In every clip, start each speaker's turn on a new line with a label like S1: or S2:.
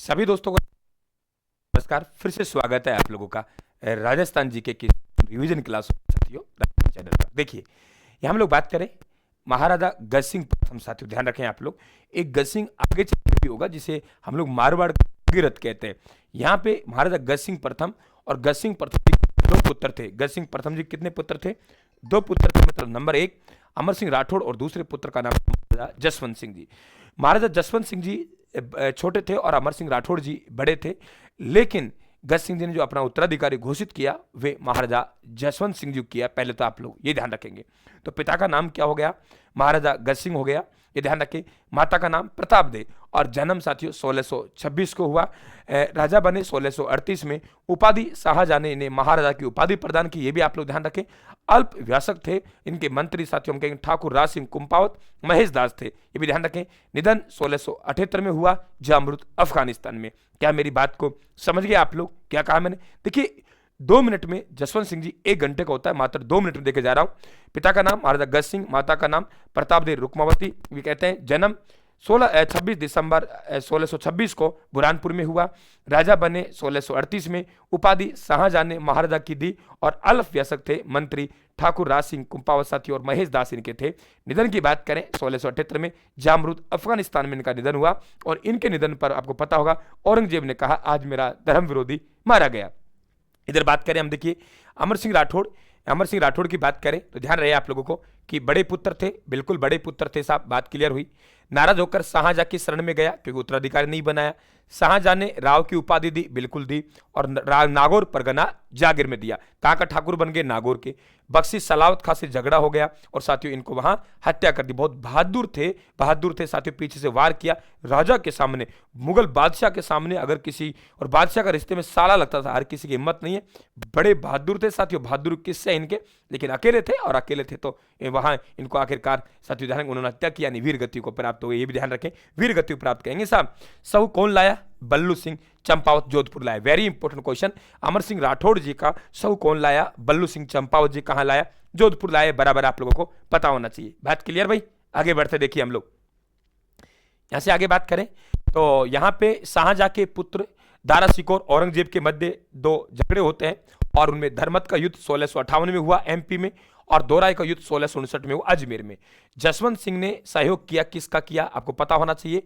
S1: सभी दोस्तों को नमस्कार। फिर से स्वागत है आप लोगों का राजस्थान जीके की रिवीजन क्लास साथियों चैनल पर। देखिए यहाँ हम लोग बात करें महाराजा गज सिंह प्रथम। साथियों ध्यान रखें आप लोग, एक गज सिंह आगे चल भी होगा जिसे हम लोग मारवाड़ का भगीरथ कहते हैं। यहाँ पे महाराजा गज सिंह प्रथम और गज सिंह प्रथम जी दो पुत्र थे। गज सिंह प्रथम जी कितने पुत्र थे? दो पुत्र थे। मतलब नंबर एक अमर सिंह राठौड़ और दूसरे पुत्र का नाम महाराजा जसवंत सिंह जी। महाराजा जसवंत सिंह जी छोटे थे और अमर सिंह राठौड़ जी बड़े थे, लेकिन गज सिंह जी ने जो अपना उत्तराधिकारी घोषित किया वे महाराजा जसवंत सिंह जी किया। पहले तो आप लोग ये ध्यान रखेंगे। तो पिता का नाम क्या हो गया? महाराजा गज सिंह हो गया, ये ध्यान रखें। माता का नाम प्रताप दे और जन्म साथियों 1626 को हुआ। राजा बने 1638 में। उपाधि शाहजहां ने इन्हें महाराजा की उपाधि प्रदान की, ये भी आप लोग ध्यान रखें। अल्प व्यासक थे इनके मंत्री साथियों, हम कहेंगे ठाकुर राज सिंह कुंपावत महेश दास थे, ये भी ध्यान रखें। निधन 1678 में हुआ जामरुद अफगानिस्तान में। क्या मेरी बात को समझ गए आप लोग? क्या कहा मैंने? देखिए 2 मिनट में जसवंत सिंह जी 1 घंटे का होता है, मात्र 2 मिनट में देखे जा रहा हूं। पिता का नाम महाराजा गज सिंह, माता का नाम प्रताप देव रुक्मावती भी कहते हैं। जन्म 26 दिसंबर 1626 को बुरहानपुर में हुआ। राजा बने 1638 में। उपाधि शाहजहां ने महाराजा की दी और अल्प व्यसक थे मंत्री ठाकुर राज सिंह कुंपावत साथी और महेश दास इनके थे। निधन की बात करें 1678 में जामरुद अफगानिस्तान में इनका निधन हुआ। और इनके निधन पर आपको पता होगा औरंगजेब ने कहा आज मेरा धर्म विरोधी मारा गया। इधर बात करें हम, देखिए अमर सिंह राठौड़ की बात करें तो ध्यान रहे आप लोगों को कि बड़े पुत्र थे, बिल्कुल बड़े पुत्र थे साहब, बात क्लियर हुई। नाराज होकर शाहजहां की शरण में गया क्योंकि उत्तराधिकारी नहीं बनाया। शाहजहां ने राव की उपाधि दी, बिल्कुल दी, और नागौर परगना जागीर में दिया। कहां का ठाकुर बन गए? नागौर के। बख्शी सलावत खां से झगड़ा हो गया और साथियों इनको वहां हत्या कर दी। बहुत बहादुर थे साथियों, पीछे से वार किया राजा के सामने, मुगल बादशाह के सामने। अगर किसी और बादशाह का रिश्ते में साला लगता था, हर किसी की हिम्मत नहीं है। बड़े बहादुर थे साथियों, बहादुर किससे इनके, लेकिन अकेले थे और अकेले थे तो वहां इनको आखिरकार साथियों ध्यान, उन्होंने हत्या किया, वीर गति को प्राप्त हो गई। ये भी ध्यान रखें, वीर गति को प्राप्त करेंगे साहब। सहु कौन लाया? बल्लू सिंह चंपावत जोधपुर लाया। Very important question. Amar Singh Rathore ji का सहु कौन लाया? बल्लू सिंह चंपावत जी कहां लाया? जोधपुर लाया। बराबर आप लोगों को पता होना चाहिए। बात क्लियर भाई? आगे बढ़ते देखिए हम लोग यहां से आगे बात करें तो यहां पे शाहजहां के पुत्र दारा सिकोर औरंगजेब के मध्य 2 झगड़े होते हैं और उनमें धर्मत का युद्ध 1658 में हुआ एमपी में और दोराई का युद्ध 1659 में हुआ अजमेर में। जसवंत सिंह ने सहयोग किया, किसका किया आपको पता होना चाहिए।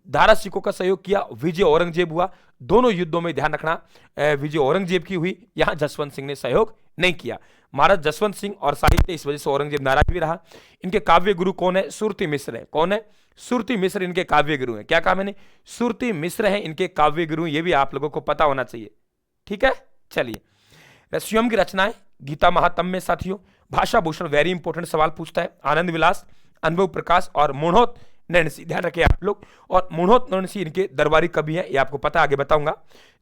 S1: दारा सिकों का सहयोग किया, विजय औरंगजेब हुआ। दोनों युद्धों में ध्यान रखना विजय औरंगजेब की हुई, यहां जसवंत सिंह ने सहयोग नहीं किया। महाराज जसवंत सिंह और साहित्य, इस वजह से औरंगजेब नाराज भी रहा। इनके काव्य गुरु कौन है? सुरती मिश्र है। कौन है? सुरती मिश्र इनके काव्य गुरु हैं। क्या कहा मैंने? सुरती मिश्र है इनके काव्य गुरु, ये भी आप लोगों को पता होना चाहिए। ठीक है, चलिए। स्वयं की रचनाएं गीता महात्म्य साथियों। भाषा भूषण वेरी इंपॉर्टेंट सवाल पूछता है। आनंद विलास, अनुभव प्रकाश और मुणोत नैणसी, ध्यान रखिए आप लोग। और मुणोत नैणसी इनके दरबारी कवि है, ये आपको पता, आगे बताऊंगा।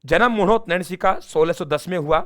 S1: जन्म मुणोत नैणसी का 1610 में हुआ।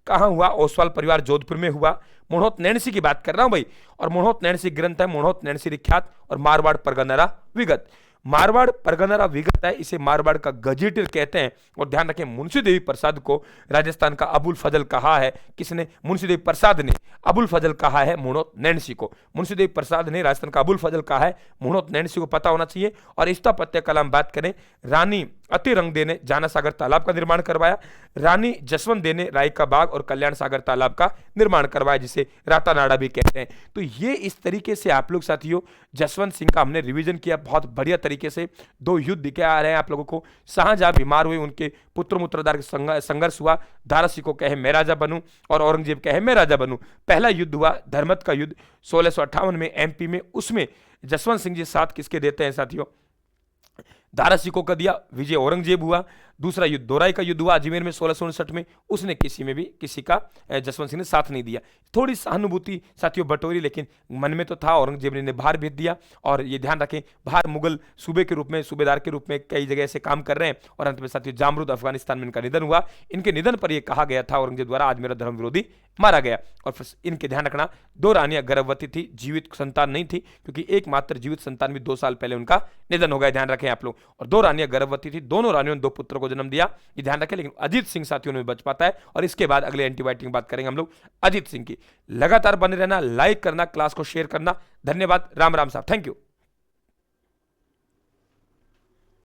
S1: कहां हुआ? ओसवाल परिवार जोधपुर में हुआ। मुणोत नैणसी की बात कर रहा हूं भाई। और मुणोत नैणसी ग्रंथ है मुणोत नैणसी विख्यात और मारवाड़ परगना विगत। मारवाड़ परगना विगत है, इसे मारवाड़ का गजेटियर कहते हैं। और ध्यान रखें मुंशी देवी प्रसाद को राजस्थान का अबुल फजल कहा है। किसने? मुंशी देवी प्रसाद ने अबुल फजल कहा है मुणोत नैणसी को। मुंशी देवी प्रसाद ने राजस्थान का अबुल फजल कहा है मुणोत नैणसी को, पता होना चाहिए। और स्थापत्य कला हम बात करें, रानी अति रंग दे ने जाना सागर तालाब का निर्माण करवाया। रानी जसवंत दे ने राय का बाग और कल्याण सागर तालाब का निर्माण करवाया, जिसे रातानाड़ा भी कहते हैं। तो ये इस तरीके से आप लोग साथियों जसवंत सिंह का हमने रिवीजन किया बहुत बढ़िया तरीके से। 2 युद्ध दिखे आ रहे हैं आप लोगों को। शाहजहां बीमार हुए, उनके पुत्र मूत्राधार संघर्ष हुआ। दारा सिकों कहे मैं राजा बनूं और औरंगजेब कहे मैं राजा बनूं। पहला युद्ध हुआ धर्मत का युद्ध 1658 में एमपी में। उसमें जसवंत सिंह जी साथ किसके देते हैं साथियों? दारा सिकों का दिया, विजय औरंगजेब हुआ। दूसरा युद्ध दोराई का युद्ध हुआ अजमेर में 1659 में, उसने किसी का जसवंत सिंह ने साथ नहीं दिया। थोड़ी सहानुभूति साथियों बटोरी, लेकिन मन में तो था। औरंगजेब ने बाहर भेज दिया। और ये ध्यान रखें बाहर मुगल सूबे के रूप में, सूबेदार के रूप में कई जगह से काम कर रहे हैं। और अंत में साथियों जामरुद अफगानिस्तान में इनका निधन हुआ। इनके निधन पर यह कहा गया था औरंगजेब द्वारा आज मेरा धर्म विरोधी मारा गया। और फिर इनके ध्यान रखना 2 रानियां गर्भवती थी, जीवित संतान नहीं थी, क्योंकि एकमात्र जीवित संतान भी 2 साल पहले उनका निधन हो गया, ध्यान रखें आप लोग। और 2 रानियां गर्भवती थी, दोनों रानियों ने 2 पुत्रों को जन्म दिया, ये ध्यान रखें। लेकिन अजीत सिंह साथियों में बच पाता है। और इसके बाद अगले एंटीबायोटिक बात करेंगे हम लोग अजीत सिंह की। लगातार बने रहना, लाइक करना, क्लास को शेयर करना। धन्यवाद, राम राम साहब, थैंक यू।